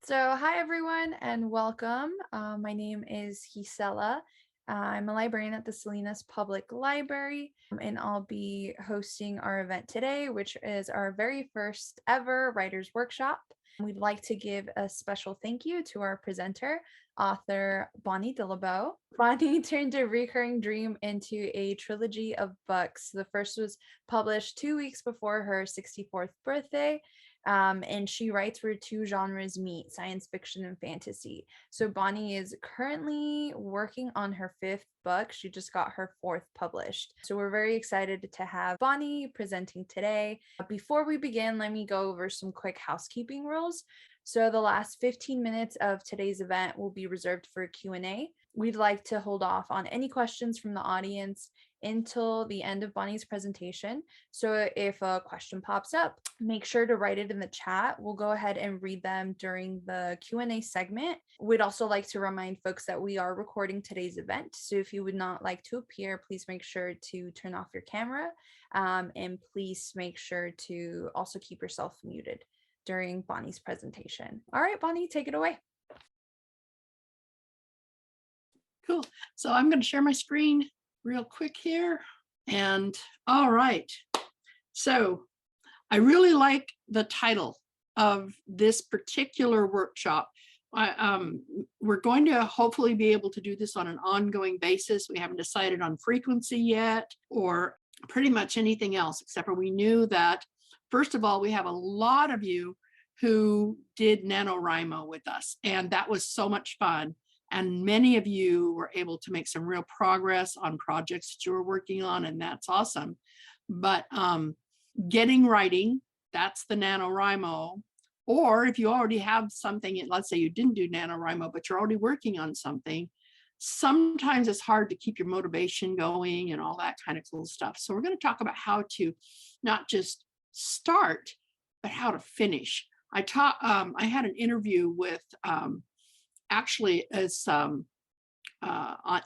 So, hi everyone, and welcome. My name is Gisela. I'm a librarian at the Salinas Public Library, and I'll be hosting our event today, which is our very first ever writers' workshop. We'd like to give a special thank you to our presenter, author Bonnie Dillabo. Bonnie turned a recurring dream into a trilogy of books. The first was published 2 weeks before her 64th birthday, and she writes where two genres meet, science fiction and fantasy. So Bonnie is currently working on her fifth book. She just got her fourth published. So we're very excited to have Bonnie presenting today. Before we begin, let me go over some quick housekeeping rules. So the last 15 minutes of today's event will be reserved for Q&A. We'd like to hold off on any questions from the audience until the end of Bonnie's presentation. So if a question pops up, make sure to write it in the chat. We'll go ahead and read them during the Q&A segment. We'd also like to remind folks that we are recording today's event. So if you would not like to appear, please make sure to turn off your camera, and please make sure to also keep yourself muted during Bonnie's presentation. All right, Bonnie, take it away. Cool. So I'm going to share my screen real quick here. And all right. So I really like the title of this particular workshop. We're going to hopefully be able to do this on an ongoing basis. We haven't decided on frequency yet or pretty much anything else, except for we knew that, first of all, we have a lot of you who did NaNoWriMo with us, and that was so much fun. And many of you were able to make some real progress on projects that you were working on, and that's awesome. But getting writing, that's the NaNoWriMo. Or if you already have something, let's say you didn't do NaNoWriMo, but you're already working on something, sometimes it's hard to keep your motivation going and all that kind of cool stuff. So we're going to talk about how to not just start, but how to finish. I had an interview with actually as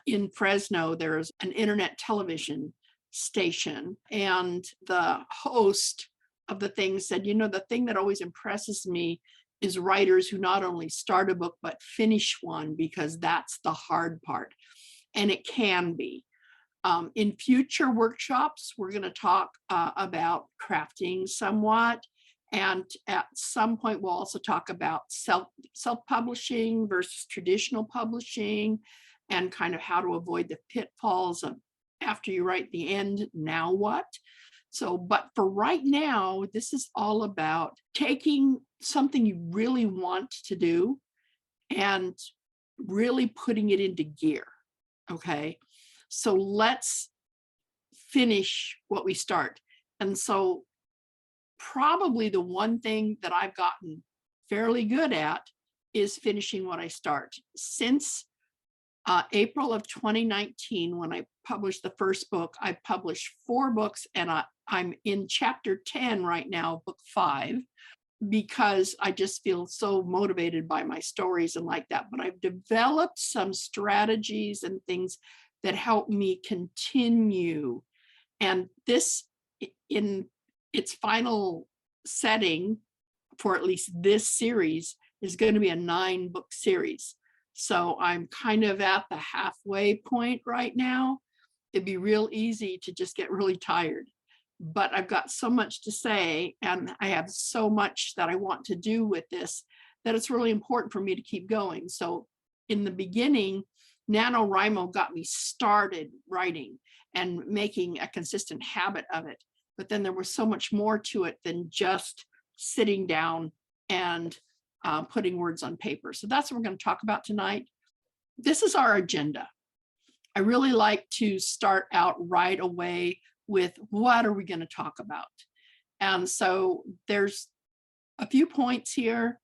in Fresno, there's an internet television station, and the host of the thing said, you know, the thing that always impresses me is writers who not only start a book, but finish one, because that's the hard part. And it can be. In future workshops, we're going to talk about crafting somewhat. And at some point, we'll also talk about self-publishing versus traditional publishing, and kind of how to avoid the pitfalls of after you write the end, now what? So, but for right now, this is all about taking something you really want to do and really putting it into gear. Okay, so let's finish what we start. And so probably the one thing that I've gotten fairly good at is finishing what I start. Since April of 2019, when I published the first book, I published 4 books, and I'm in chapter 10 right now, book 5, because I just feel so motivated by my stories and like that. But I've developed some strategies and things that help me continue. And this, in its final setting for at least this series, is going to be a 9-book series. So I'm kind of at the halfway point right now. It'd be real easy to just get really tired, but I've got so much to say, and I have so much that I want to do with this, that it's really important for me to keep going. So in the beginning, NaNoWriMo got me started writing and making a consistent habit of it. But then there was so much more to it than just sitting down and putting words on paper. So that's what we're going to talk about tonight. This is our agenda. I really like to start out right away with what are we going to talk about? And so there's a few points here.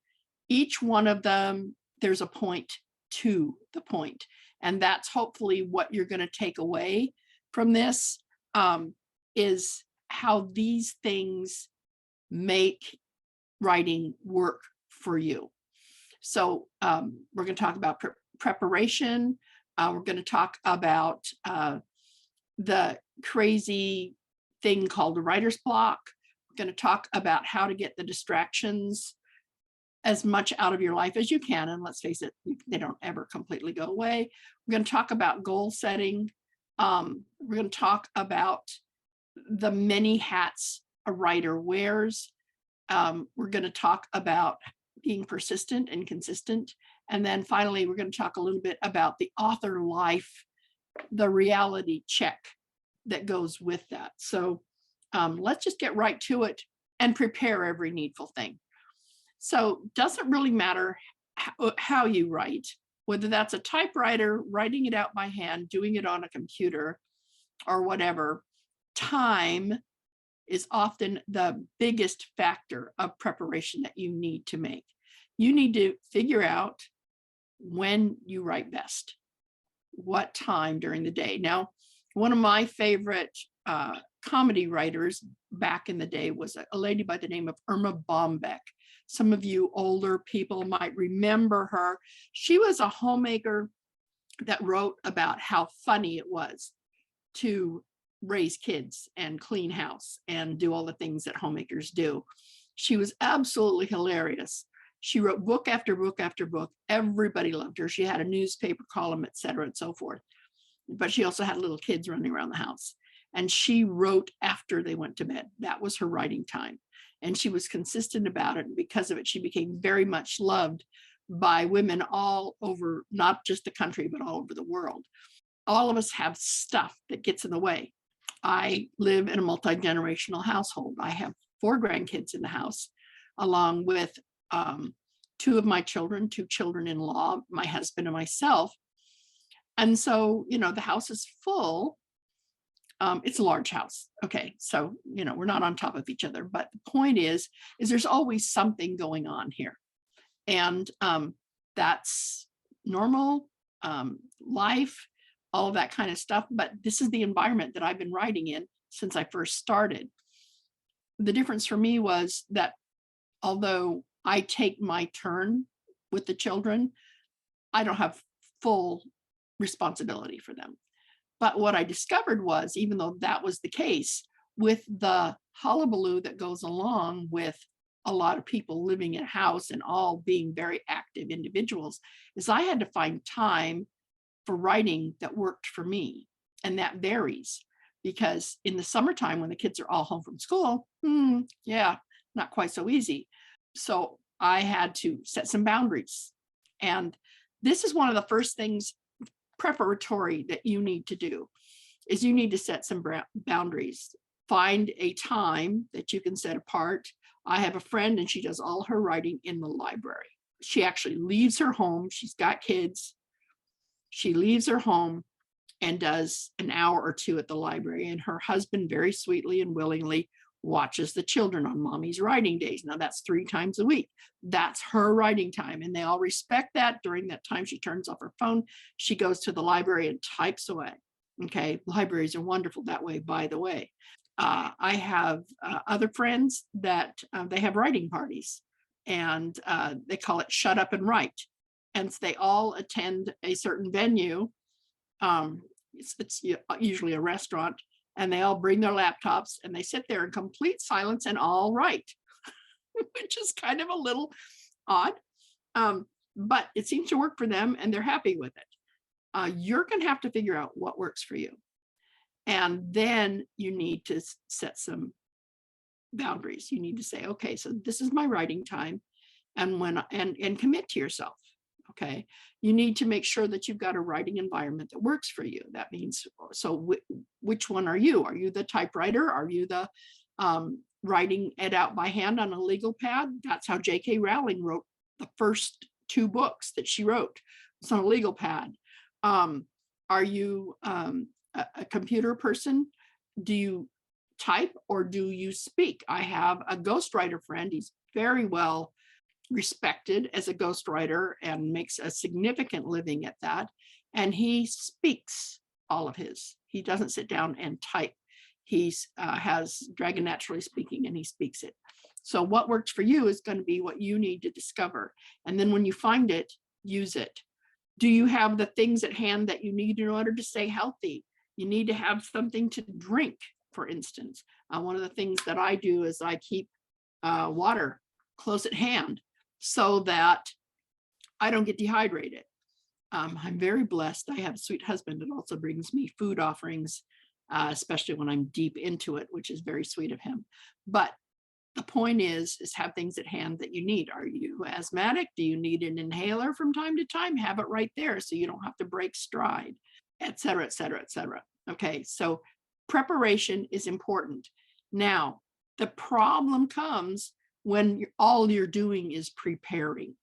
Each one of them, there's a point to the point. And that's hopefully what you're going to take away from this, is how these things make writing work for you. So we're going to talk about preparation. We're going to talk about the crazy thing called writer's block. We're going to talk about how to get the distractions as much out of your life as you can. And let's face it, they don't ever completely go away. We're going to talk about goal setting. We're going to talk about the many hats a writer wears. We're going to talk about being persistent and consistent. And then finally, we're going to talk a little bit about the author life, the reality check that goes with that. So let's just get right to it and prepare every needful thing. So doesn't really matter how you write, whether that's a typewriter, writing it out by hand, doing it on a computer, or whatever. Time is often the biggest factor of preparation that you need to make. You need to figure out when you write best, what time during the day. Now, one of my favorite comedy writers back in the day was a lady by the name of Irma Bombeck. Some of you older people might remember her. She was a homemaker that wrote about how funny it was to raise kids and clean house and do all the things that homemakers do. She was absolutely hilarious. She wrote book after book after book. Everybody loved her. She had a newspaper column, et cetera, and so forth. But she also had little kids running around the house. And she wrote after they went to bed. That was her writing time. And she was consistent about it. And because of it, she became very much loved by women all over, not just the country, but all over the world. All of us have stuff that gets in the way. I live in a multi-generational household. I have 4 grandkids in the house, along with 2 of my children, 2 children-in-law, my husband and myself. And so, the house is full. It's a large house. Okay. So, we're not on top of each other, but the point is there's always something going on here. And that's normal life, all of that kind of stuff. But this is the environment that I've been writing in since I first started. The difference for me was that although I take my turn with the children, I don't have full responsibility for them. But what I discovered was, even though that was the case, with the hullabaloo that goes along with a lot of people living in a house and all being very active individuals, is I had to find time for writing that worked for me. And that varies, because in the summertime when the kids are all home from school, not quite so easy. So I had to set some boundaries. And this is one of the first things preparatory that you need to do, is you need to set some boundaries. Find a time that you can set apart. I have a friend and she does all her writing in the library. She actually leaves her home. She's got kids. She leaves her home and does an hour or 2 at the library. And her husband very sweetly and willingly watches the children on mommy's writing days. Now that's 3 times a week. That's her writing time. And they all respect that. During that time, she turns off her phone. She goes to the library and types away. Okay. Libraries are wonderful that way, by the way. I have other friends that they have writing parties, and they call it Shut Up and Write. And so they all attend a certain venue. It's usually a restaurant. And they all bring their laptops and they sit there in complete silence and all write, which is kind of a little odd. But it seems to work for them and they're happy with it. You're going to have to figure out what works for you. And then you need to set some boundaries. You need to say, okay, so this is my writing time, and commit to yourself. Okay. You need to make sure that you've got a writing environment that works for you. That means, so which one are you? Are you the typewriter? Are you the writing it out by hand on a legal pad? That's how J.K. Rowling wrote the first 2 books that she wrote. It's on a legal pad. Are you a computer person? Do you type or do you speak? I have a ghostwriter friend. He's very well respected as a ghostwriter and makes a significant living at that. And he speaks all of his. He doesn't sit down and type. He has Dragon Naturally Speaking and he speaks it. So what works for you is going to be what you need to discover. And then when you find it, use it. Do you have the things at hand that you need in order to stay healthy? You need to have something to drink, for instance. One of the things that I do is I keep water close at hand. so that I don't get dehydrated. I'm very blessed. I have a sweet husband that also brings me food offerings, especially when I'm deep into it, which is very sweet of him. But the point is have things at hand that you need. Are you asthmatic? Do you need an inhaler from time to time? Have it right there so you don't have to break stride, et cetera, et cetera, et cetera. Okay, so preparation is important. Now, the problem comes when all you're doing is preparing.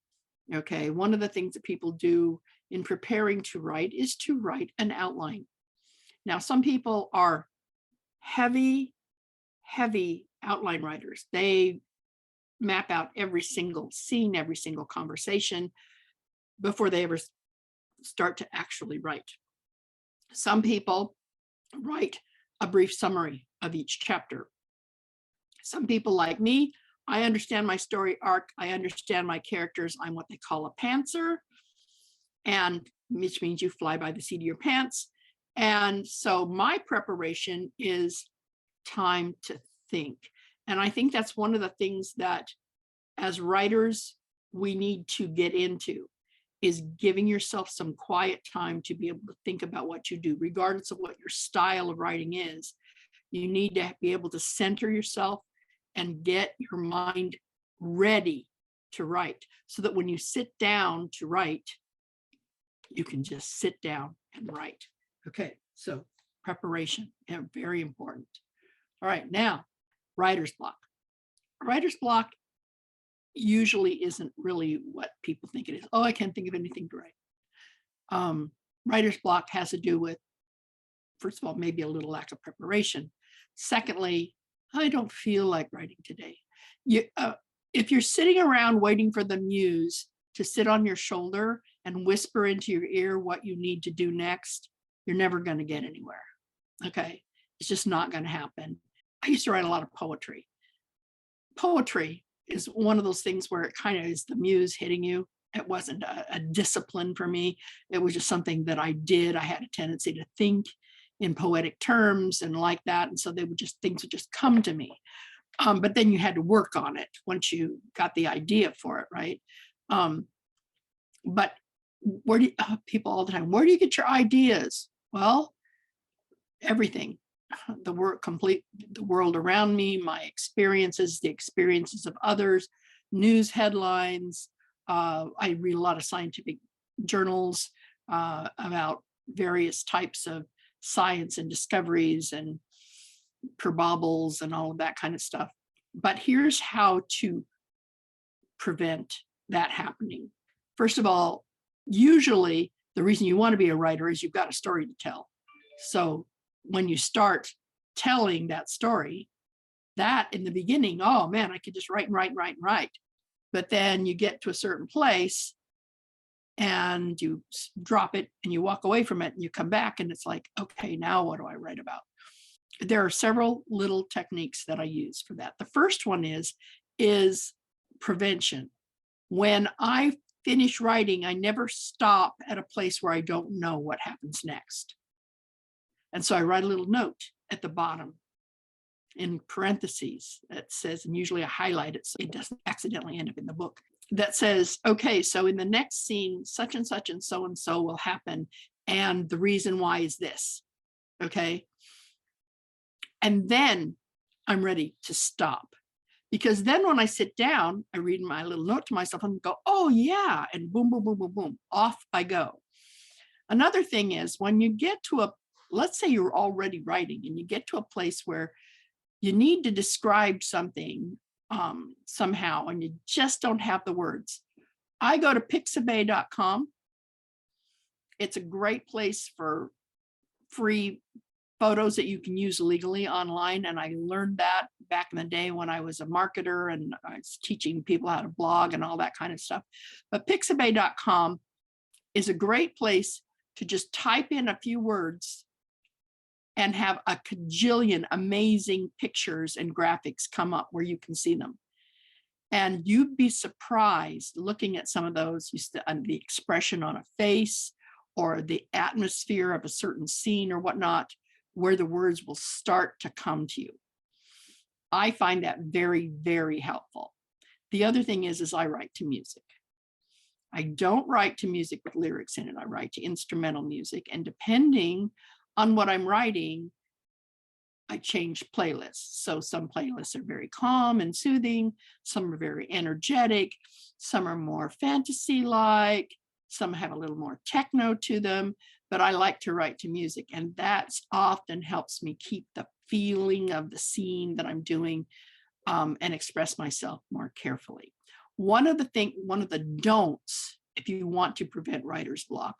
Okay, one of the things that people do in preparing to write is to write an outline. Now, some people are heavy outline writers. They map out every single scene, every single conversation before they ever start to actually write. Some people write a brief summary of each chapter. Some people like me, I understand my story arc. I understand my characters. I'm what they call a pantser, and which means you fly by the seat of your pants. And so my preparation is time to think. And I think that's one of the things that as writers, we need to get into is giving yourself some quiet time to be able to think about what you do, regardless of what your style of writing is. You need to be able to center yourself and get your mind ready to write so that when you sit down to write, you can just sit down and write. Okay, so preparation, very important. All right, now, writer's block. Writer's block usually isn't really what people think it is. Oh, I can't think of anything to write. Writer's block has to do with, first of all, maybe a little lack of preparation. Secondly, I don't feel like writing today. If you're sitting around waiting for the muse to sit on your shoulder and whisper into your ear what you need to do next, you're never going to get anywhere. Okay, it's just not going to happen. I used to write a lot of poetry. Poetry is one of those things where it kind of is the muse hitting you. It wasn't a discipline for me. It was just something that I did. I had a tendency to think in poetic terms and like that. And so things would just come to me. But then you had to work on it once you got the idea for it, right? But people all the time, where do you get your ideas? Well, everything. The world around me, my experiences, the experiences of others, news headlines. I read a lot of scientific journals about various types of science and discoveries and probabilities and all of that kind of stuff. But here's how to prevent that happening. First of all, usually the reason you want to be a writer is you've got a story to tell. So when you start telling that story, that in the beginning, oh man, I could just write and write and write and write. But then you get to a certain place and you drop it and you walk away from it and you come back and it's like, okay, now what do I write about? There are several little techniques that I use for that. The first one is prevention. When I finish writing, I never stop at a place where I don't know what happens next. And so I write a little note at the bottom in parentheses that says, and usually I highlight it so it doesn't accidentally end up in the book, that says, okay, so in the next scene, such and so will happen. And the reason why is this. Okay. And then I'm ready to stop. Because then when I sit down, I read my little note to myself and go, oh yeah, and boom, boom, boom, boom, boom, off I go. Another thing is when you get to let's say you're already writing and you get to a place where you need to describe something somehow and you just don't have the words. I go to pixabay.com. It's a great place for free photos that you can use legally online. And I learned that back in the day when I was a marketer and I was teaching people how to blog and all that kind of stuff. But pixabay.com is a great place to just type in a few words and have a cajillion amazing pictures and graphics come up where you can see them. And you'd be surprised looking at some of those, the expression on a face or the atmosphere of a certain scene or whatnot, where the words will start to come to you. I find that very, very helpful. The other thing is I write to music. I don't write to music with lyrics in it. I write to instrumental music. And depending on what I'm writing, I change playlists. So some playlists are very calm and soothing. Some are very energetic. Some are more fantasy-like. Some have a little more techno to them. But I like to write to music. And that often helps me keep the feeling of the scene that I'm doing and express myself more carefully. One of the don'ts, if you want to prevent writer's block,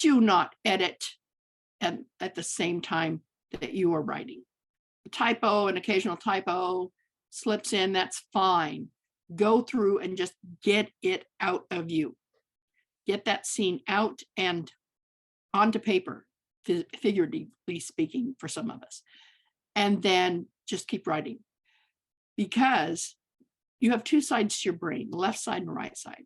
do not edit at the same time that you are writing. A typo, an occasional typo slips in, that's fine. Go through and just get it out of you. Get that scene out and onto paper, figuratively speaking, for some of us. And then just keep writing. Because you have two sides to your brain, the left side and the right side.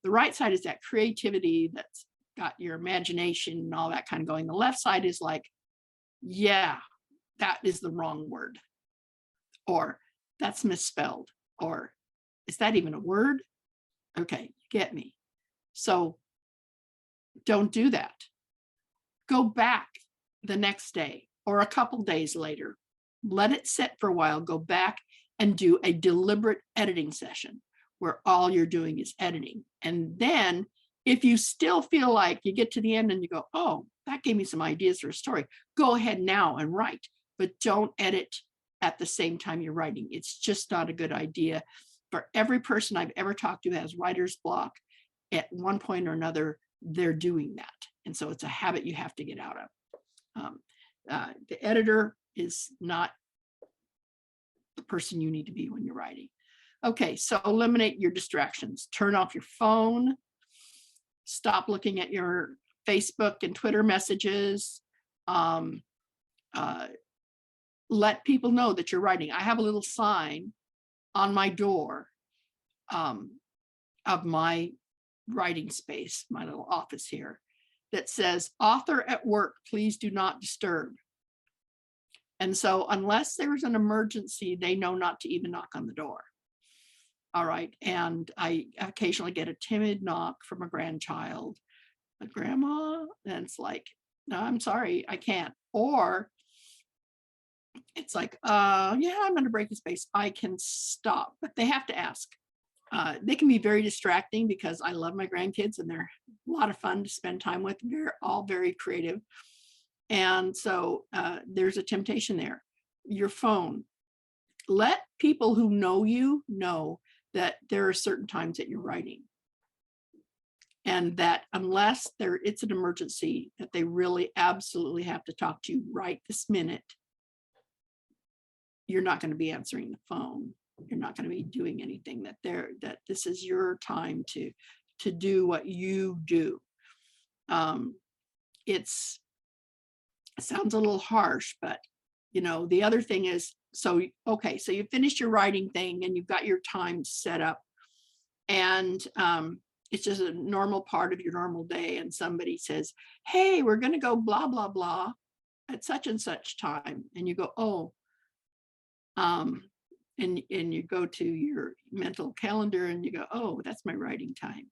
The right side is that creativity that's got your imagination and all that kind of going. The left side is like, yeah, that is the wrong word. Or that's misspelled. Or is that even a word? Okay, you get me. So don't do that. Go back the next day or a couple days later. Let it sit for a while. Go back and do a deliberate editing session where all you're doing is editing. And then if you still feel like you get to the end and you go, oh, that gave me some ideas for a story, go ahead now and write, but don't edit at the same time you're writing. It's just not a good idea. For every person I've ever talked to who has writer's block, at one point or another, they're doing that. And so it's a habit you have to get out of. The editor is not the person you need to be when you're writing. Okay, so eliminate your distractions. Turn off your phone. Stop looking at your Facebook and Twitter messages. Let people know that you're writing. I have a little sign on my door of my writing space, my little office here, that says, author at work, please do not disturb. And so unless there's an emergency, they know not to even knock on the door. All right. And I occasionally get a timid knock from a grandchild, a grandma, and it's like, no, I'm sorry, I can't. Or it's like, yeah, I'm under breaking space. I can stop, but they have to ask. They can be very distracting because I love my grandkids and they're a lot of fun to spend time with. They're all very creative. And so there's a temptation there. Your phone. Let people who know you know that there are certain times that you're writing. And that unless it's an emergency, that they really absolutely have to talk to you right this minute, you're not going to be answering the phone. You're not going to be doing anything that this is your time to do what you do. It sounds a little harsh, but the other thing is, so you finished your writing thing and you've got your time set up, and it's just a normal part of your normal day, and somebody says, hey, we're going to go blah blah blah at such and such time, and you go, oh, and you go to your mental calendar and you go, oh, that's my writing time.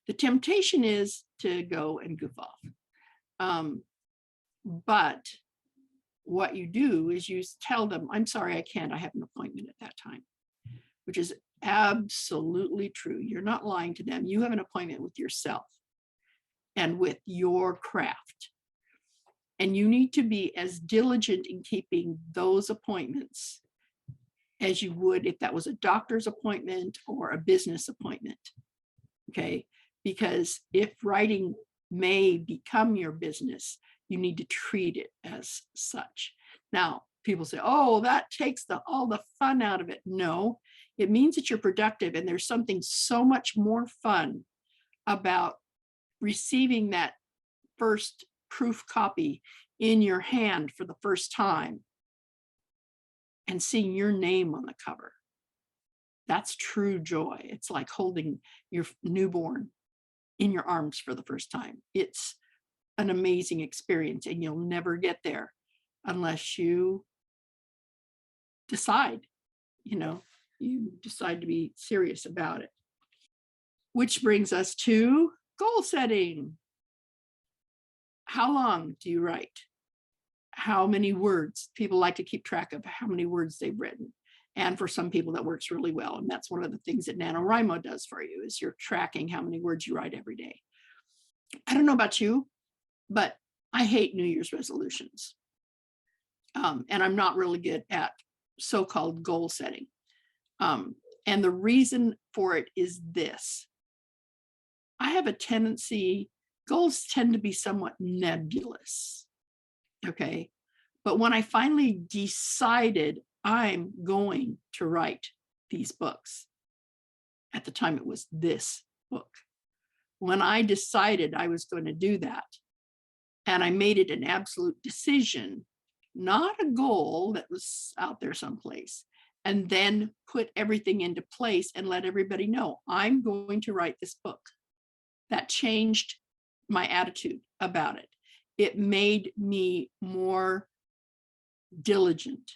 The temptation is to go and goof off. But what you do is you tell them, I'm sorry, I can't, I have an appointment at that time, which is absolutely true. You're not lying to them. You have an appointment with yourself and with your craft. And you need to be as diligent in keeping those appointments as you would if that was a doctor's appointment or a business appointment. Okay, because if writing may become your business, you need to treat it as such. Now, people say, oh, that takes all the fun out of it. No, it means that you're productive, and there's something so much more fun about receiving that first proof copy in your hand for the first time and seeing your name on the cover. That's true joy. It's like holding your newborn in your arms for the first time. It's an amazing experience, and you'll never get there unless you decide, you decide to be serious about it. Which brings us to goal setting. How long do you write? How many words? People like to keep track of how many words they've written. And for some people that works really well. And that's one of the things that NaNoWriMo does for you, is you're tracking how many words you write every day. I don't know about you, but I hate New Year's resolutions. And I'm not really good at so-called goal setting. And the reason for it is this. I have a tendency, goals tend to be somewhat nebulous. Okay. But when I finally decided I'm going to write these books, at the time it was this book, when I decided I was going to do that, and I made it an absolute decision, not a goal that was out there someplace, and then put everything into place and let everybody know I'm going to write this book. That changed my attitude about it. It made me more diligent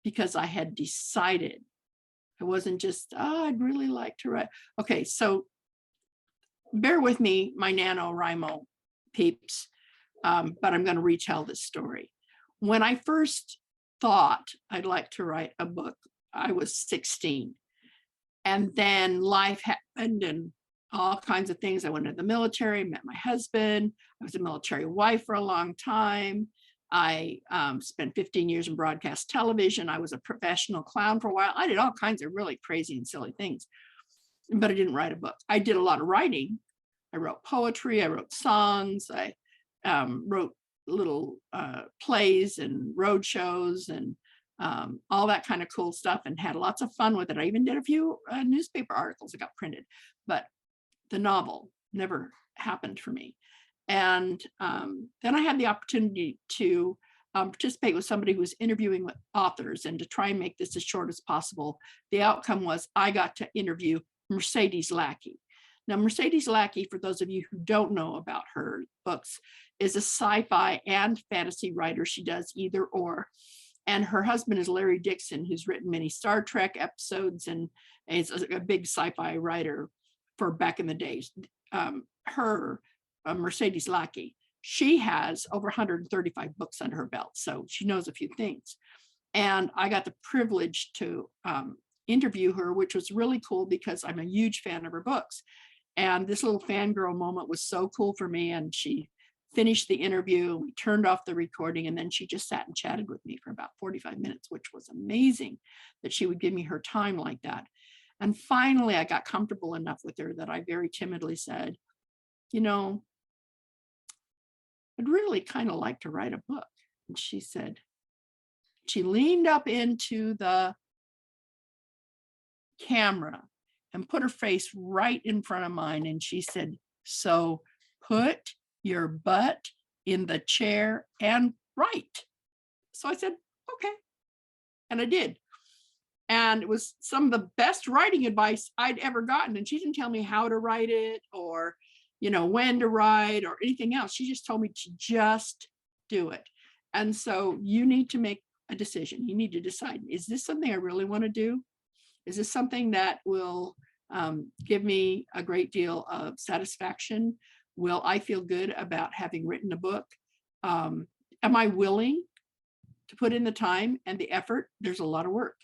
because I had decided. I wasn't just, oh, I'd really like to write. Okay, so bear with me, my NaNoWriMo peeps, but I'm going to retell this story. When I first thought I'd like to write a book, I was 16. And then life happened and all kinds of things. I went to the military, met my husband. I was a military wife for a long time. I spent 15 years in broadcast television. I was a professional clown for a while. I did all kinds of really crazy and silly things, but I didn't write a book. I did a lot of writing. I wrote poetry. I wrote songs. I wrote little plays and road shows and all that kind of cool stuff, and had lots of fun with it. I even did a few newspaper articles that got printed, but the novel never happened for me. And then I had the opportunity to participate with somebody who was interviewing with authors, and to try and make this as short as possible. The outcome was I got to interview Mercedes Lackey. Now, Mercedes Lackey, for those of you who don't know about her books, is a sci-fi and fantasy writer. She does either or. And her husband is Larry Dixon, who's written many Star Trek episodes and is a big sci-fi writer for back in the days. Mercedes Lackey, she has over 135 books under her belt, so she knows a few things. And I got the privilege to interview her, which was really cool because I'm a huge fan of her books. And this little fangirl moment was so cool for me. And she finished the interview, we turned off the recording, and then she just sat and chatted with me for about 45 minutes, which was amazing that she would give me her time like that. And finally, I got comfortable enough with her that I very timidly said, you know, I'd really kind of like to write a book. And she said, she leaned up into the camera and put her face right in front of mine. And she said, so put your butt in the chair and write. So I said, okay. And I did. And it was some of the best writing advice I'd ever gotten. And she didn't tell me how to write it or, you know, when to write or anything else. She just told me to just do it. And so you need to make a decision. You need to decide, is this something I really want to do? Is this something that will give me a great deal of satisfaction? Will I feel good about having written a book? Am I willing to put in the time and the effort? There's a lot of work.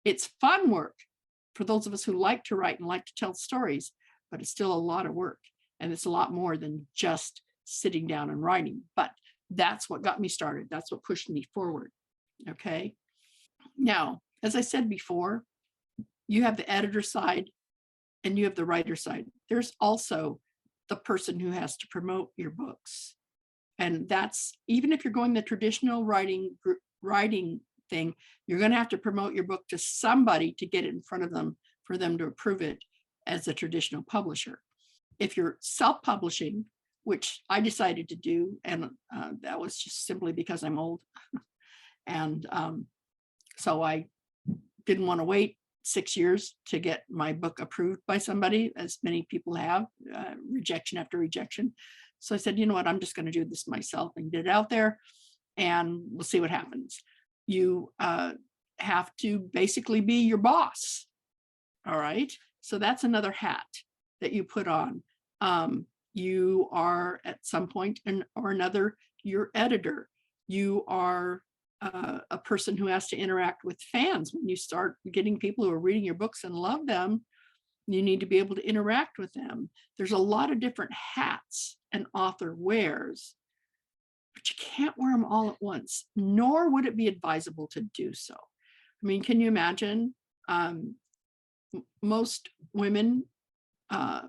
It's fun work for those of us who like to write and like to tell stories, but it's still a lot of work. And it's a lot more than just sitting down and writing. But that's what got me started. That's what pushed me forward. Okay. Now, as I said before, you have the editor side and you have the writer side. There's also the person who has to promote your books. And that's, even if you're going the traditional writing thing, you're going to have to promote your book to somebody to get it in front of them for them to approve it as a traditional publisher. If you're self-publishing, which I decided to do, and that was just simply because I'm old. And so I didn't want to wait 6 years to get my book approved by somebody, as many people have, rejection after rejection. So I said, you know what, I'm just going to do this myself and get it out there, and we'll see what happens. You have to basically be your boss. All right. So that's another hat that you put on. You are at some point or another, your editor. You are a person who has to interact with fans. When you start getting people who are reading your books and love them, you need to be able to interact with them. There's a lot of different hats an author wears, but you can't wear them all at once, nor would it be advisable to do so. I mean, can you imagine? Most women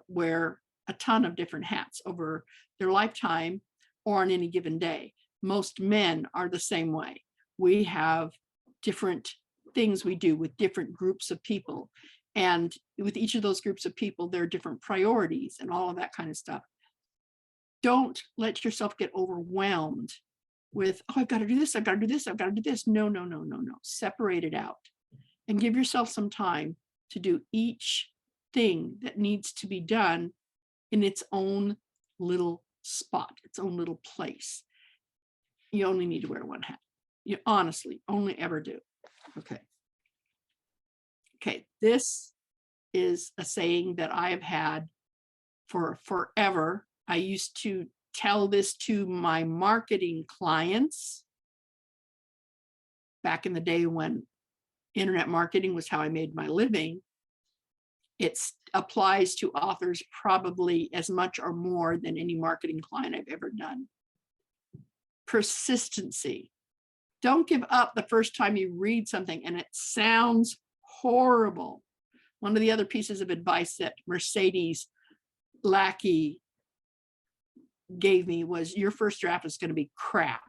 wear a ton of different hats over their lifetime or on any given day. Most men are the same way. We have different things we do with different groups of people. And with each of those groups of people, there are different priorities and all of that kind of stuff. Don't let yourself get overwhelmed with, oh, I've got to do this, I've got to do this, I've got to do this. No, no, no, no, no. Separate it out and give yourself some time to do each thing that needs to be done in its own little spot, its own little place. You only need to wear one hat. You honestly only ever do. Okay. Okay, this is a saying that I have had for forever. I used to tell this to my marketing clients back in the day when internet marketing was how I made my living. It applies to authors probably as much or more than any marketing client I've ever done. Persistency. Don't give up the first time you read something and it sounds horrible. One of the other pieces of advice that Mercedes Lackey gave me was, your first draft is going to be crap.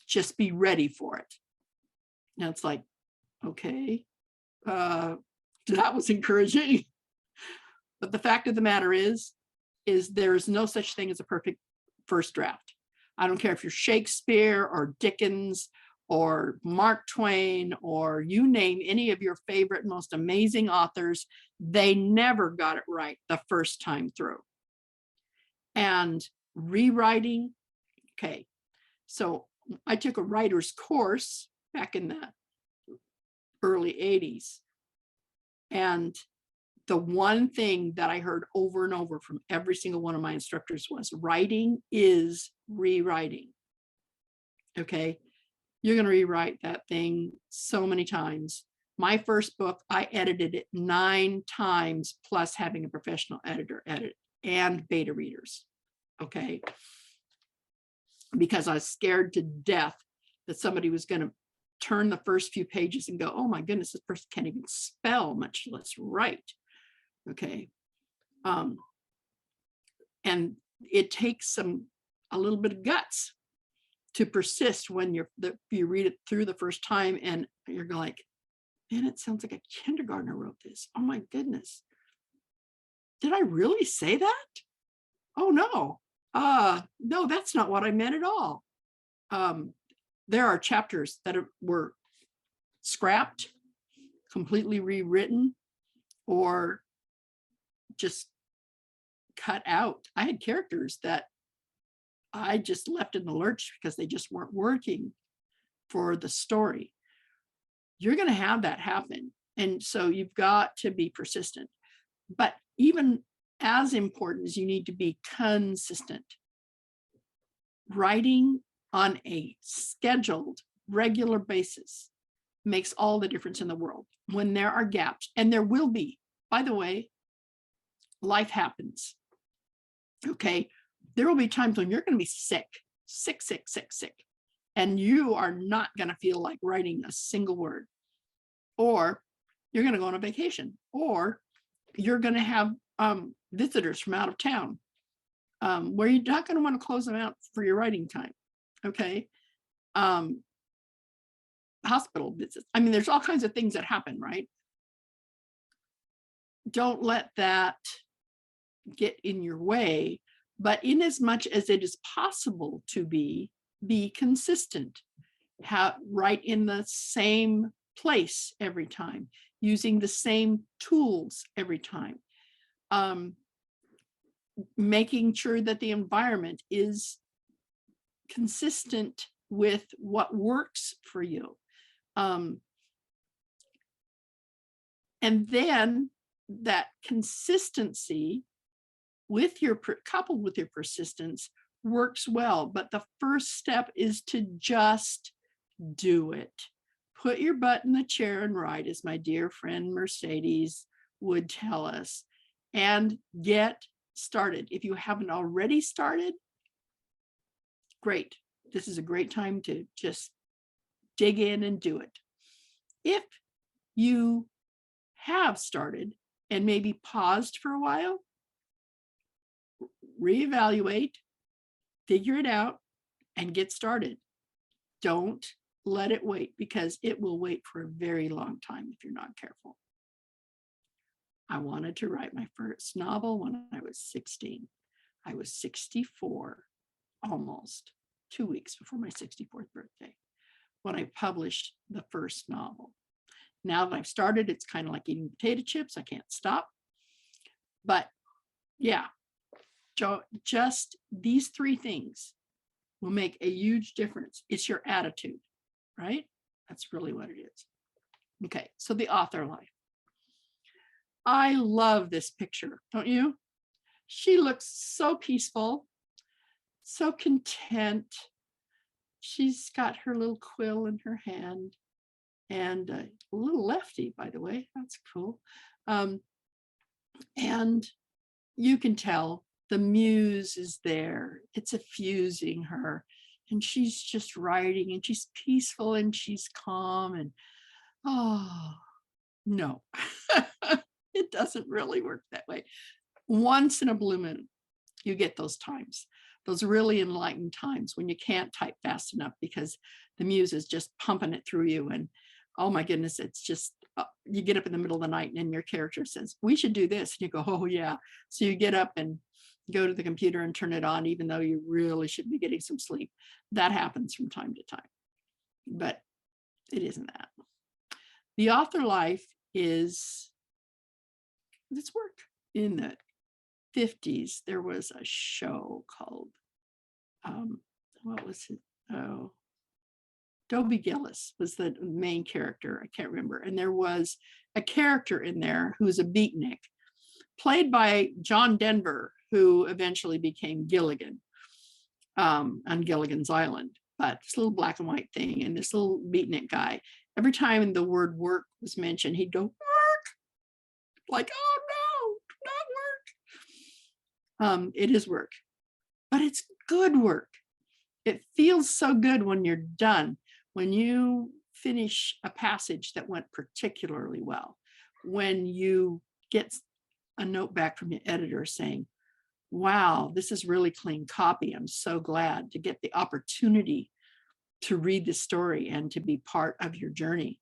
Just be ready for it. Now it's like, okay, that was encouraging. But the fact of the matter is there is no such thing as a perfect first draft. I don't care if you're Shakespeare or Dickens or Mark Twain, or you name any of your favorite, most amazing authors, they never got it right the first time through. And rewriting, okay, so I took a writer's course back in the early 80s. And the one thing that I heard over and over from every single one of my instructors was, writing is rewriting. Okay, you're going to rewrite that thing so many times. My first book, I edited it 9 times, plus having a professional editor edit and beta readers. Okay, because I was scared to death that somebody was going to turn the first few pages and go, oh my goodness, this person can't even spell, much less write. Okay. And it takes a little bit of guts to persist when you read it through the first time and you're like, man, it sounds like a kindergartner wrote this. Oh my goodness. Did I really say that? Oh no. No, that's not what I meant at all. There are chapters that were scrapped, completely rewritten, or just cut out. I had characters that I just left in the lurch because they just weren't working for the story. You're going to have that happen. And so you've got to be persistent. But even as important as you need to be consistent, writing on a scheduled, regular basis makes all the difference in the world. When there are gaps, and there will be, by the way, life happens. Okay, there will be times when you're going to be sick, and you are not going to feel like writing a single word, or you're going to go on a vacation, or you're going to have visitors from out of town, where you're not going to want to close them out for your writing time. Okay. Hospital visits. I mean, there's all kinds of things that happen, right? Don't let that get in your way, but in as much as it is possible to be consistent. Write in the same place every time, using the same tools every time. Making sure that the environment is consistent with what works for you. Um, and then that consistency with your coupled with your persistence works well. But the first step is to just do it. Put your butt in the chair and write, as my dear friend Mercedes would tell us, and get started. If you haven't already started, great. This is a great time to just dig in and do it. If you have started and maybe paused for a while, reevaluate, figure it out, and get started. Don't let it wait, because it will wait for a very long time if you're not careful. I wanted to write my first novel when I was 16. I was 64, almost 2 weeks before my 64th birthday, when I published the first novel. Now that I've started, it's kind of like eating potato chips. I can't stop. But yeah, just these 3 things will make a huge difference. It's your attitude, right? That's really what it is. Okay, so the author life. I love this picture, don't you? She looks so peaceful, so content. She's got her little quill in her hand, and a little lefty, by the way. That's cool. And you can tell the muse is there. It's effusing her, and she's just writing, and she's peaceful, and she's calm, and oh, no, it doesn't really work that way. Once in a blue moon, you get those times, those really enlightened times when you can't type fast enough because the muse is just pumping it through you. And oh my goodness, it's just, you get up in the middle of the night and then your character says, we should do this. And you go, oh yeah. So you get up and go to the computer and turn it on, even though you really should be getting some sleep. That happens from time to time, but it isn't that. The author life is, it's work. In the 50s, there was a show called, what was it? Oh, Dobie Gillis was the main character. I can't remember. And there was a character in there who was a beatnik, played by John Denver, who eventually became Gilligan on Gilligan's Island. But this little black and white thing, and this little beatnik guy, every time the word work was mentioned, he'd go, work! Like, oh no, not work. It is work, but it's good work. It feels so good when you're done, when you finish a passage that went particularly well, when you get a note back from your editor saying, wow, this is really clean copy. I'm so glad to get the opportunity to read the story and to be part of your journey.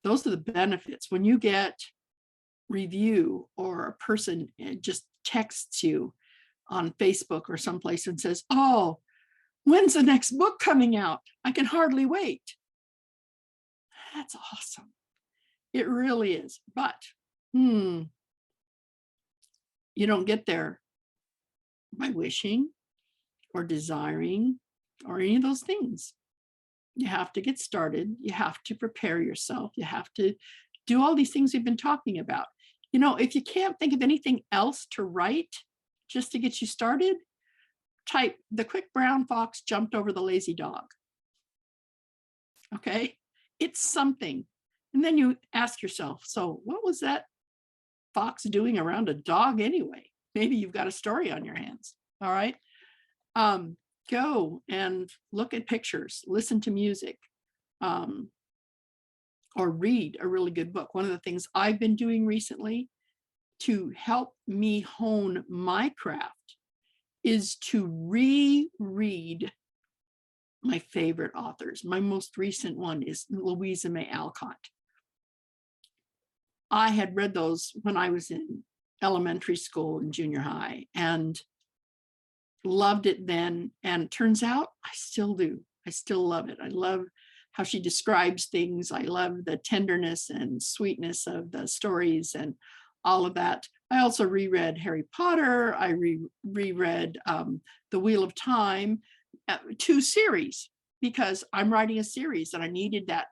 Those are the benefits. When you get review, or a person just texts you on Facebook or someplace and says, oh, when's the next book coming out? I can hardly wait. That's awesome. It really is. But you don't get there by wishing or desiring or any of those things. You have to get started. You have to prepare yourself. You have to do all these things we've been talking about. You know, if you can't think of anything else to write just to get you started, type "the quick brown fox jumped over the lazy dog." Okay, it's something. And then you ask yourself, so what was that fox doing around a dog anyway? Maybe you've got a story on your hands. All right. Go and look at pictures, listen to music, or read a really good book. One of the things I've been doing recently to help me hone my craft is to reread my favorite authors. My most recent one is Louisa May Alcott. I had read those when I was in elementary school and junior high and loved it then. And turns out I still do. I still love it. I love how she describes things. I love the tenderness and sweetness of the stories and all of that. I also reread Harry Potter. I reread The Wheel of Time, 2 series, because I'm writing a series and I needed that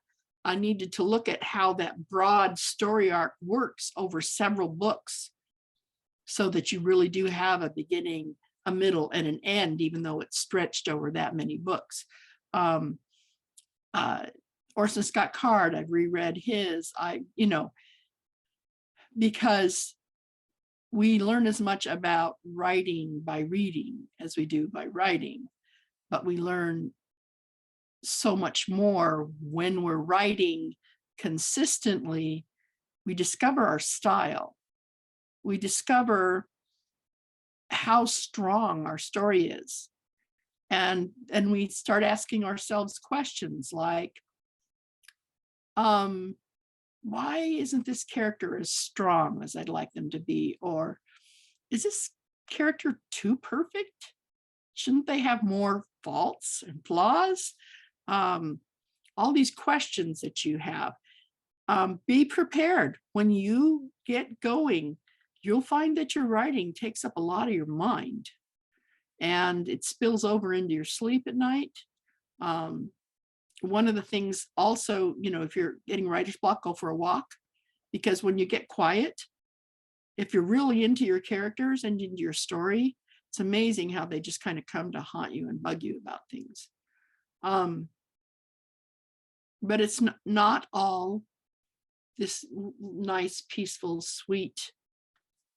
I needed to look at how that broad story arc works over several books so that you really do have a beginning, a middle, and an end, even though it's stretched over that many books. Um, Orson Scott Card, I've reread his, because we learn as much about writing by reading as we do by writing, but we learn so much more when we're writing consistently. We discover our style. We discover how strong our story is. And we start asking ourselves questions like, why isn't this character as strong as I'd like them to be? Or is this character too perfect? Shouldn't they have more faults and flaws? All these questions that you have. Be prepared. When you get going, you'll find that your writing takes up a lot of your mind and it spills over into your sleep at night. One of the things also, if you're getting writer's block, go for a walk, because when you get quiet, if you're really into your characters and into your story, it's amazing how they just kind of come to haunt you and bug you about things. But it's not all this nice, peaceful, sweet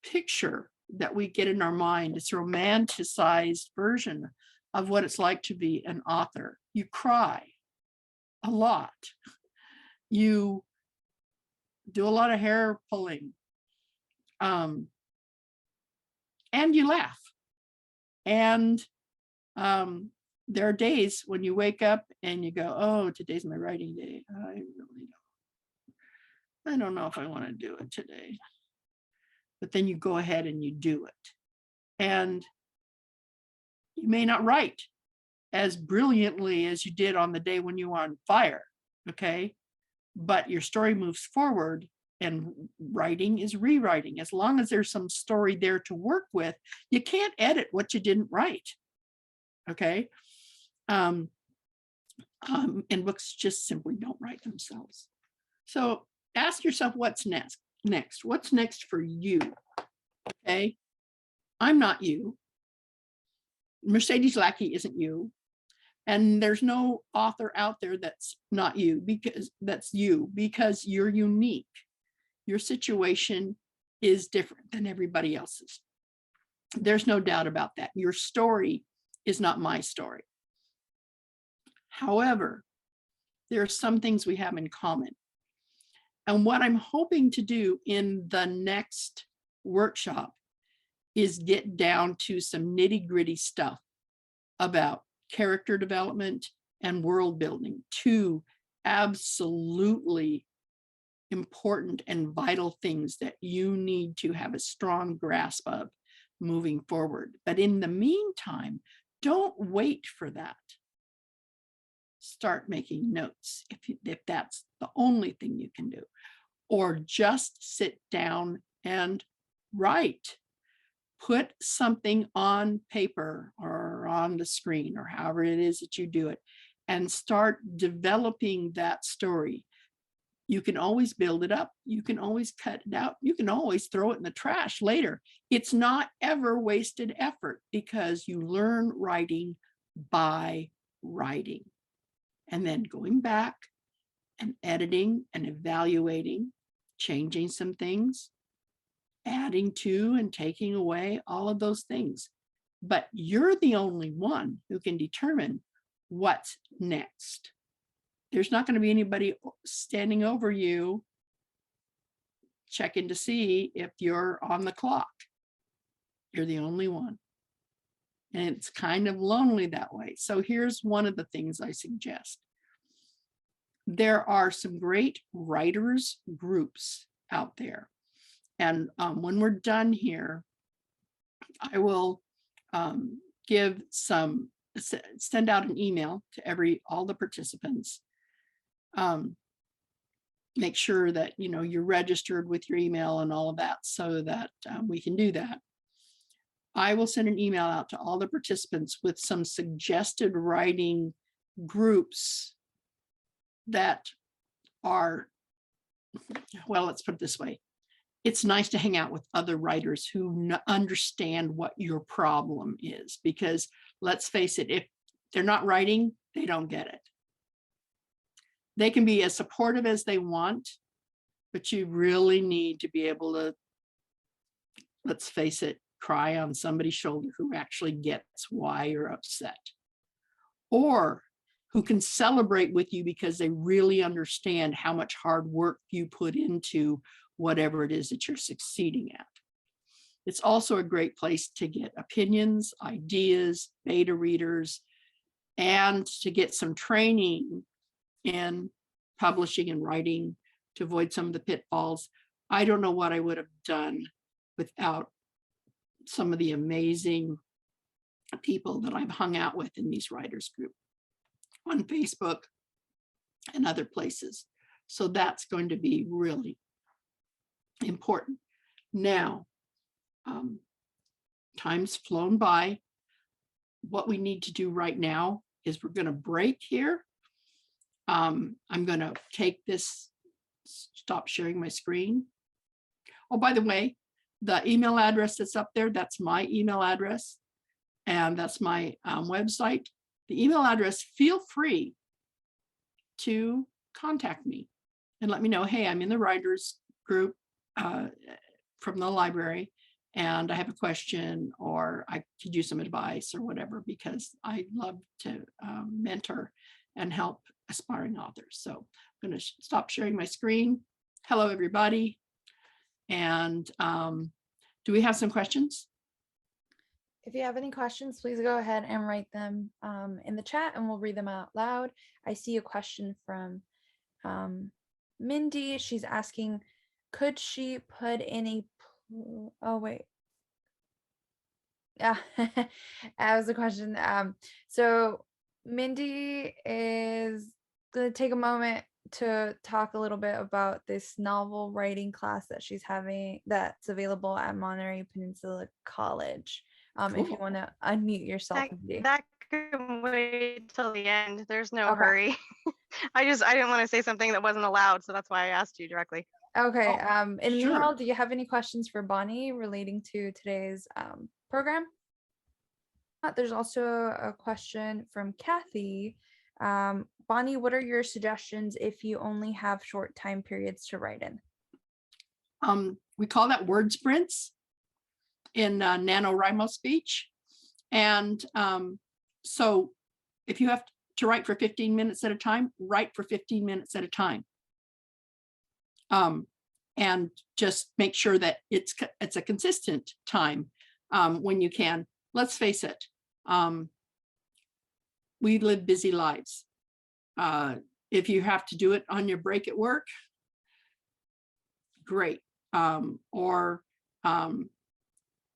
picture that we get in our mind. It's a romanticized version of what it's like to be an author. You cry a lot. You do a lot of hair pulling. And you laugh. And there are days when you wake up and you go, oh, today's my writing day. I don't know if I want to do it today. But then you go ahead and you do it. And you may not write as brilliantly as you did on the day when you were on fire, okay? But your story moves forward, and writing is rewriting. As long as there's some story there to work with, you can't edit what you didn't write, okay? And books just simply don't write themselves. So ask yourself, what's next? What's next for you? Okay, I'm not you. Mercedes Lackey isn't you. And there's no author out there that's not you, because that's you, because you're unique. Your situation is different than everybody else's. There's no doubt about that. Your story is not my story. However, there are some things we have in common. And what I'm hoping to do in the next workshop is get down to some nitty-gritty stuff about character development and world building, two absolutely important and vital things that you need to have a strong grasp of moving forward. But in the meantime, don't wait for that. Start making notes if that's the only thing you can do, or just sit down and write. Put something on paper or on the screen or however it is that you do it, and start developing that story. You can always build it up. You can always cut it out. You can always throw it in the trash later. It's not ever wasted effort, because you learn writing by writing and then going back and editing and evaluating, changing some things, adding to and taking away, all of those things. But you're the only one who can determine what's next. There's not going to be anybody standing over you checking to see if you're on the clock. You're the only one. And it's kind of lonely that way. So here's one of the things I suggest. There are some great writers groups out there. And when we're done here, I will send out an email to all the participants. Make sure that you're registered with your email and all of that, so that we can do that. I will send an email out to all the participants with some suggested writing groups that are, well, let's put it this way. It's nice to hang out with other writers who understand what your problem is, because let's face it, if they're not writing, they don't get it. They can be as supportive as they want, but you really need to be able to, let's face it, cry on somebody's shoulder who actually gets why you're upset, or who can celebrate with you because they really understand how much hard work you put into whatever it is that you're succeeding at. It's also a great place to get opinions, ideas, beta readers, and to get some training in publishing and writing to avoid some of the pitfalls. I don't know what I would have done without some of the amazing people that I've hung out with in these writers group on Facebook and other places. So that's going to be really important. Now, time's flown by. What we need to do right now is we're going to break here. I'm going to take this, stop sharing my screen. Oh, by the way, the email address that's up there, that's my email address, and that's my website. The email address, feel free to contact me and let me know, hey, I'm in the writers group from the library, and I have a question, or I could use some advice or whatever, because I love to mentor and help aspiring authors. So I'm going to stop sharing my screen. Hello, everybody. And do we have some questions? If you have any questions, please go ahead and write them in the chat and we'll read them out loud. I see a question from Mindy. She's asking, could she put in a, oh wait. Yeah, that was a question. So Mindy is going to take a moment to talk a little bit about this novel writing class that she's having that's available at Monterey Peninsula College. If you want to unmute yourself. That can wait till the end. There's no Okay. hurry. I didn't want to say something that wasn't allowed, so that's why I asked you directly. Okay. And sure. meanwhile, do you have any questions for Bonnie relating to today's program? There's also a question from Kathy. Bonnie, what are your suggestions if you only have short time periods to write in? We call that word sprints in NaNoWriMo speech. And so if you have to write for 15 minutes at a time, write for 15 minutes at a time. And just make sure that it's a consistent time when you can. Let's face it, we live busy lives. If you have to do it on your break at work, great. Or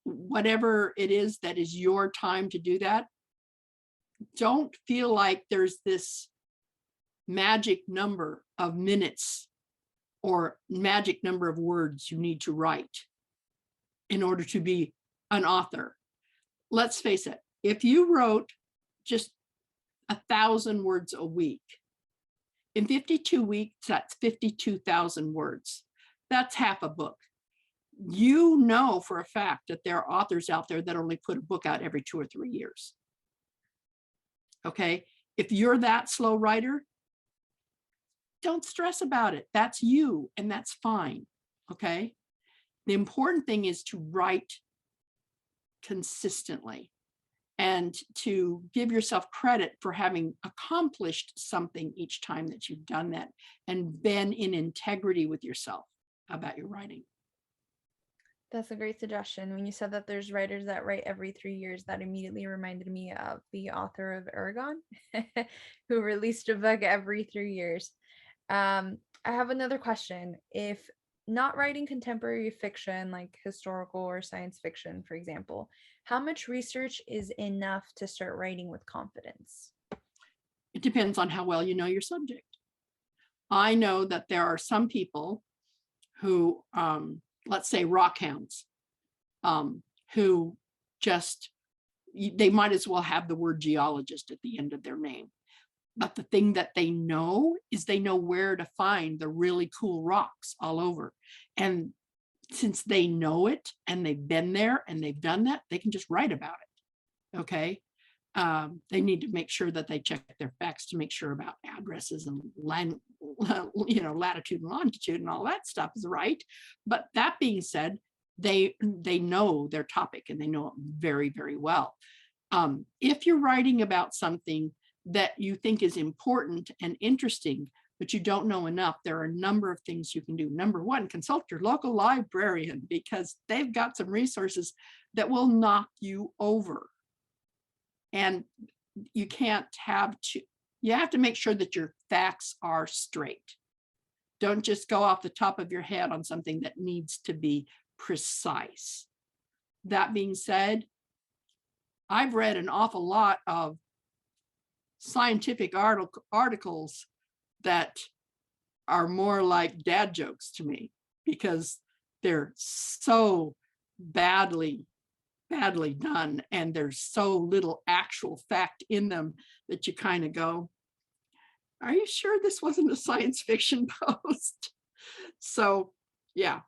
whatever it is that is your time to do that. Don't feel like there's this magic number of minutes or magic number of words you need to write in order to be an author. Let's face it, if you wrote just 1,000 words a week, in 52 weeks, that's 52,000 words. That's half a book. You know for a fact that there are authors out there that only put a book out every 2 or 3 years. Okay, if you're that slow writer, don't stress about it. That's you, and that's fine. Okay, the important thing is to write consistently and to give yourself credit for having accomplished something each time that you've done that, and been in integrity with yourself about your writing. That's a great suggestion. When you said that there's writers that write every 3 years, that immediately reminded me of the author of Eragon, who released a book every 3 years. I have another question. If not writing contemporary fiction, like historical or science fiction, for example, how much research is enough to start writing with confidence? It depends on how well you know your subject. I know that there are some people who, let's say rockhounds, who just, they might as well have the word geologist at the end of their name. But the thing that they know is they know where to find the really cool rocks all over. And since they know it and they've been there and they've done that, they can just write about it. Okay. They need to make sure that they check their facts to make sure about addresses and land, latitude and longitude and all that stuff is right. But that being said, they know their topic and they know it very, very well. If you're writing about something that you think is important and interesting, but you don't know enough, there are a number of things you can do. Number one, consult your local librarian because they've got some resources that will knock you over. And you have to make sure that your facts are straight. Don't just go off the top of your head on something that needs to be precise. That being said, I've read an awful lot of scientific articles that are more like dad jokes to me because they're so badly done and there's so little actual fact in them that you kind of go, are you sure this wasn't a science fiction post? So yeah,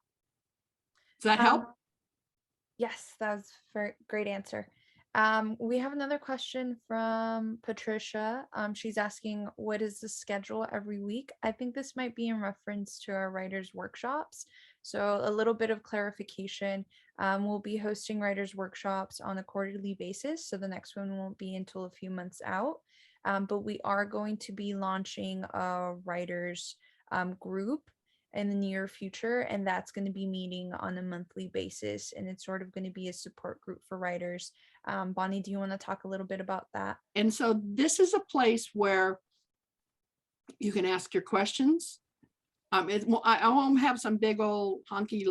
does that help? Yes, that was a great answer. We have another question from Patricia. She's asking, what is the schedule every week? I think this might be in reference to our writers' workshops. So a little bit of clarification. We'll be hosting writers' workshops on a quarterly basis. So the next one won't be until a few months out. But we are going to be launching a writers group in the near future, and that's going to be meeting on a monthly basis, and it's sort of going to be a support group for writers. Bonnie, do you want to talk a little bit about that? And so this is a place where you can ask your questions. I won't have some big old honky,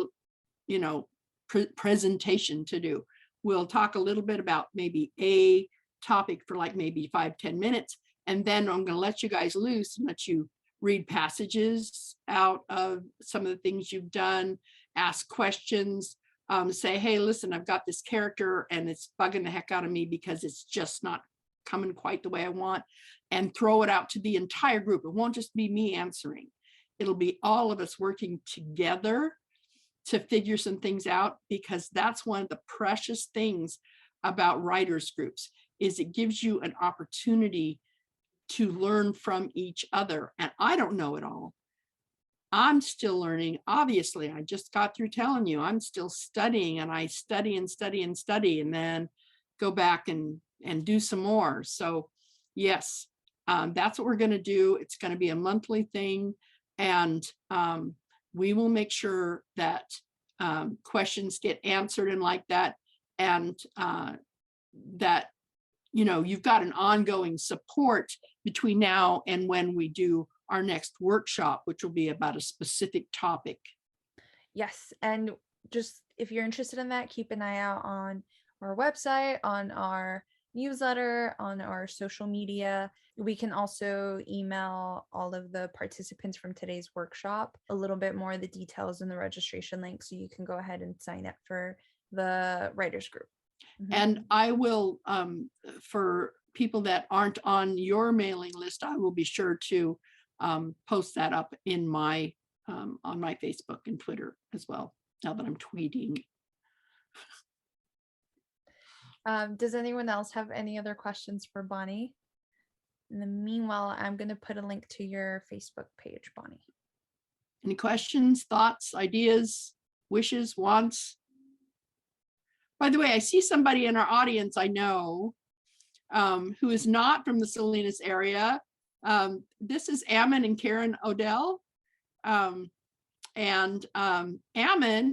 presentation to do. We'll talk a little bit about maybe a topic for like maybe 5-10 minutes, and then I'm going to let you guys loose and let you read passages out of some of the things you've done, ask questions, say, hey, listen, I've got this character and it's bugging the heck out of me because it's just not coming quite the way I want, and throw it out to the entire group. It won't just be me answering. It'll be all of us working together to figure some things out, because that's one of the precious things about writers groups is it gives you an opportunity to learn from each other. And I don't know it all. I'm still learning. Obviously, I just got through telling you I'm still studying, and I study and study and study and then go back and do some more. So yes, that's what we're going to do. It's going to be a monthly thing, and we will make sure that questions get answered and like that, and that you've got an ongoing support between now and when we do our next workshop, which will be about a specific topic. Yes, and just if you're interested in that, keep an eye out on our website, on our newsletter, on our social media. We can also email all of the participants from today's workshop a little bit more of the details in the registration link, so you can go ahead and sign up for the writers group. And I will, for people that aren't on your mailing list, I will be sure to post that up in my on my Facebook and Twitter as well, now that I'm tweeting. Does anyone else have any other questions for Bonnie? In the meanwhile, I'm going to put a link to your Facebook page, Bonnie. Any questions, thoughts, ideas, wishes, wants? By the way, I see somebody in our audience I know who is not from the Salinas area. This is Ammon and Karen Odell. Ammon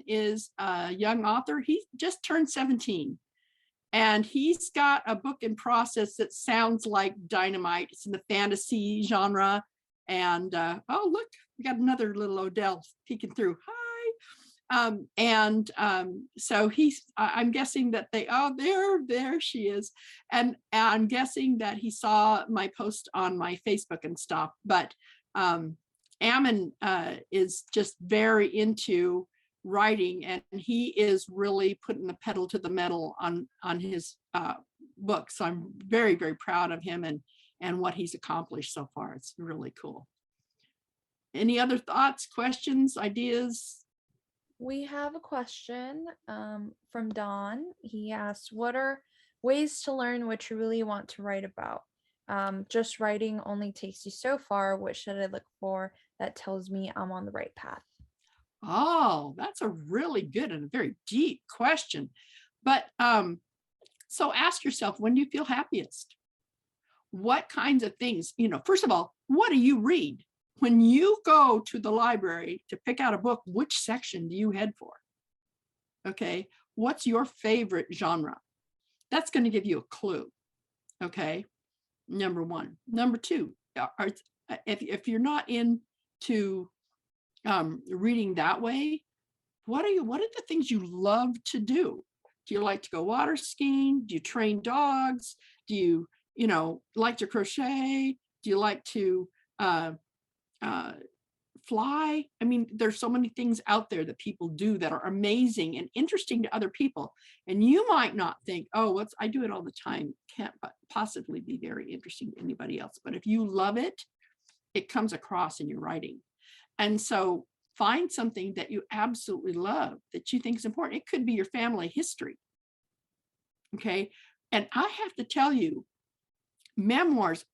is a young author. He just turned 17. And he's got a book in process that sounds like dynamite. It's in the fantasy genre. And oh, look, we got another little Odell peeking through. Hi. So I'm guessing that there she is. And I'm guessing that he saw my post on my Facebook and stuff. But Ammon is just very into writing, and he is really putting the pedal to the metal on his book. So I'm very, very proud of him, and and what he's accomplished so far. It's really cool. Any other thoughts, questions, ideas? We have a question from Don. He asked, what are ways to learn what you really want to write about? Just writing only takes you so far. What should I look for that tells me I'm on the right path? Oh, that's a really good and a very deep question. But so ask yourself, when do you feel happiest? What kinds of things, first of all, what do you read? When you go to the library to pick out a book, which section do you head for? Okay, what's your favorite genre? That's going to give you a clue. Okay, number one. Number two, if you're not into reading that way, what are the things you love to do? Do you like to go water skiing? Do you train dogs? Do you like to crochet? Do you like to fly? I mean, there's so many things out there that people do that are amazing and interesting to other people. And you might not think, oh, I do it all the time. Can't possibly be very interesting to anybody else. But if you love it, it comes across in your writing. And so find something that you absolutely love that you think is important. It could be your family history. Okay. And I have to tell you, memoirs,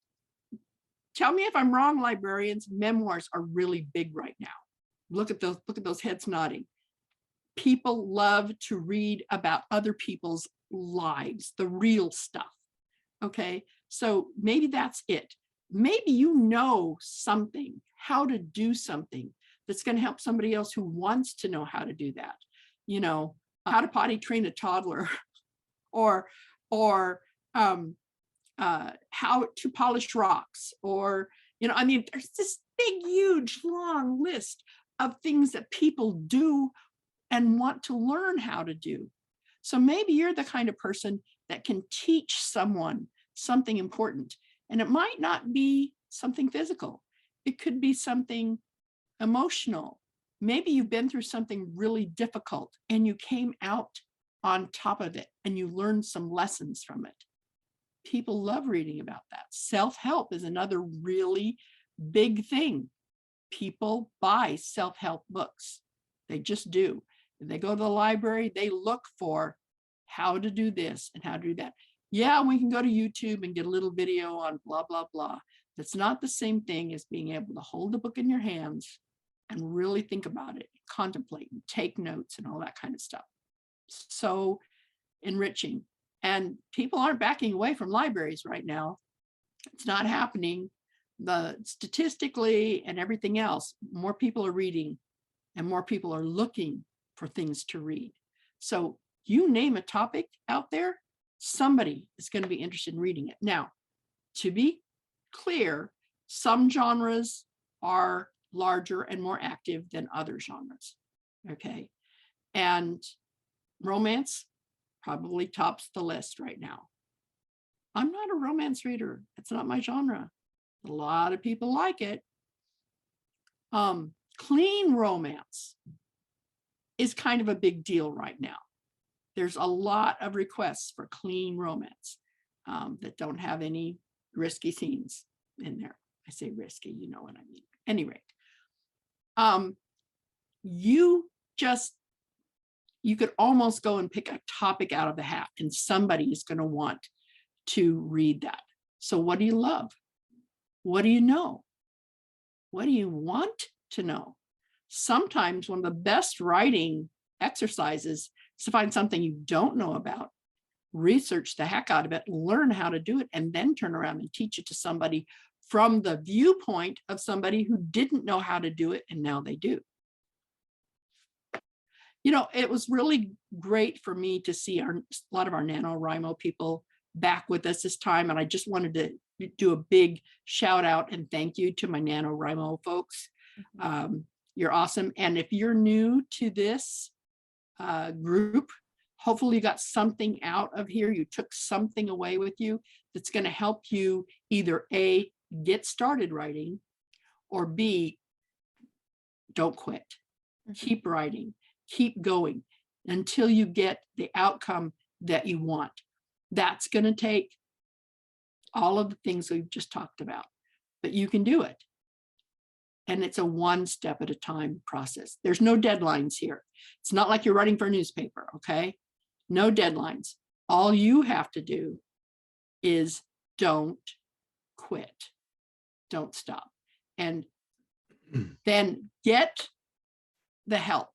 tell me if I'm wrong, librarians, memoirs are really big right now. Look at those heads nodding. People love to read about other people's lives, the real stuff. Okay. So maybe that's it. Maybe you know something, how to do something that's going to help somebody else who wants to know how to do that. How to potty train a toddler or how to polish rocks, or, there's this big, huge, long list of things that people do and want to learn how to do. So maybe you're the kind of person that can teach someone something important. And it might not be something physical. It could be something emotional. Maybe you've been through something really difficult and you came out on top of it and you learned some lessons from it. People love reading about that. Self-help is another really big thing. People buy self-help books. They just do. If they go to the library, they look for how to do this and how to do that. Yeah, we can go to YouTube and get a little video on blah, blah, blah. That's not the same thing as being able to hold the book in your hands and really think about it, contemplate and take notes and all that kind of stuff. So enriching. And people aren't backing away from libraries right now. It's not happening. Statistically and everything else, more people are reading and more people are looking for things to read. So you name a topic out there, somebody is going to be interested in reading it. Now, to be clear, some genres are larger and more active than other genres. Okay. And romance probably tops the list right now. I'm not a romance reader. It's not my genre. A lot of people like it. Clean romance is kind of a big deal right now. There's a lot of requests for clean romance that don't have any risky scenes in there. I say risky, you know what I mean. Anyway, you could almost go and pick a topic out of the hat and somebody is going to want to read that. So what do you love? What do you know? What do you want to know? Sometimes one of the best writing exercises is to find something you don't know about, research the heck out of it, learn how to do it, and then turn around and teach it to somebody from the viewpoint of somebody who didn't know how to do it and now they do. It was really great for me to see a lot of our NaNoWriMo people back with us this time. And I just wanted to do a big shout out and thank you to my NaNoWriMo folks. Mm-hmm. You're awesome. And if you're new to this group, hopefully you got something out of here. You took something away with you that's going to help you either A, get started writing, or B, don't quit. Mm-hmm. Keep writing. Keep going until you get the outcome that you want. That's going to take all of the things we've just talked about, but you can do it. And it's a one step at a time process. There's no deadlines here. It's not like you're writing for a newspaper, okay? No deadlines. All you have to do is don't quit. Don't stop. And then get the help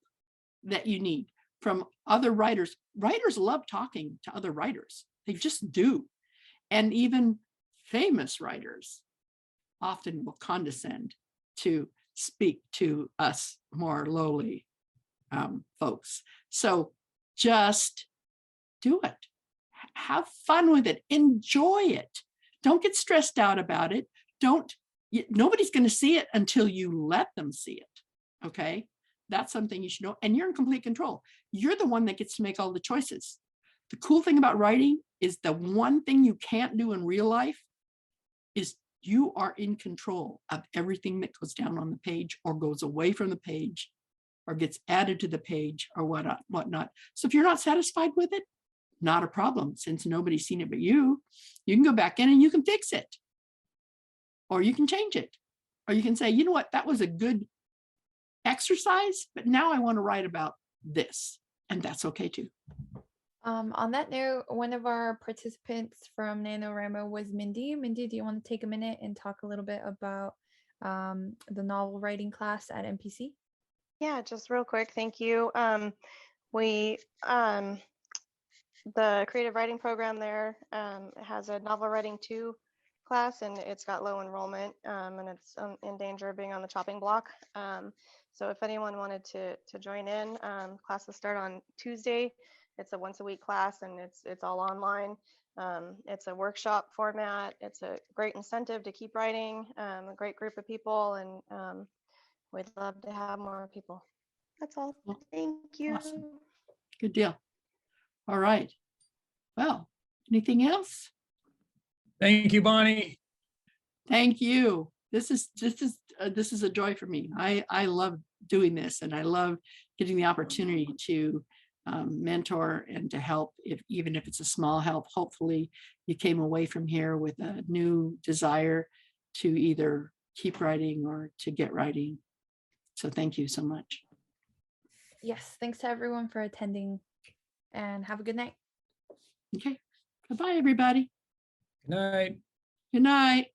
that you need from other writers. Writers love talking to other writers. They just do. And even famous writers often will condescend to speak to us more lowly folks. So just do it. Have fun with it. Enjoy it. Don't get stressed out about it. Nobody's going to see it until you let them see it. Okay. That's something you should know. And you're in complete control. You're the one that gets to make all the choices. The cool thing about writing is the one thing you can't do in real life is you are in control of everything that goes down on the page or goes away from the page or gets added to the page or whatnot. So if you're not satisfied with it, not a problem. Since nobody's seen it but you can go back in and you can fix it. Or you can change it. Or you can say, you know what, that was a good exercise, but now I want to write about this. And that's okay too. On that note, one of our participants from NaNoWriMo was Mindy. Mindy, do you want to take a minute and talk a little bit about the novel writing class at NPC? Yeah, just real quick. Thank you. We the creative writing program there has a novel writing 2 class, and it's got low enrollment, and it's in danger of being on the chopping block. So if anyone wanted to join in, classes start on Tuesday. It's a once a week class, and it's all online. It's a workshop format. It's a great incentive to keep writing. A great group of people, and we'd love to have more people. That's all. Well, Thank you. awesome. Good deal. All right. Well, anything else? Thank you, Bonnie. Thank you. This is a joy for me. I love doing this, and I love getting the opportunity to mentor and to help, even if it's a small help. Hopefully you came away from here with a new desire to either keep writing or to get writing. So thank you so much. Yes, thanks to everyone for attending, and have a good night. Okay. Goodbye, everybody. Good night. Good night.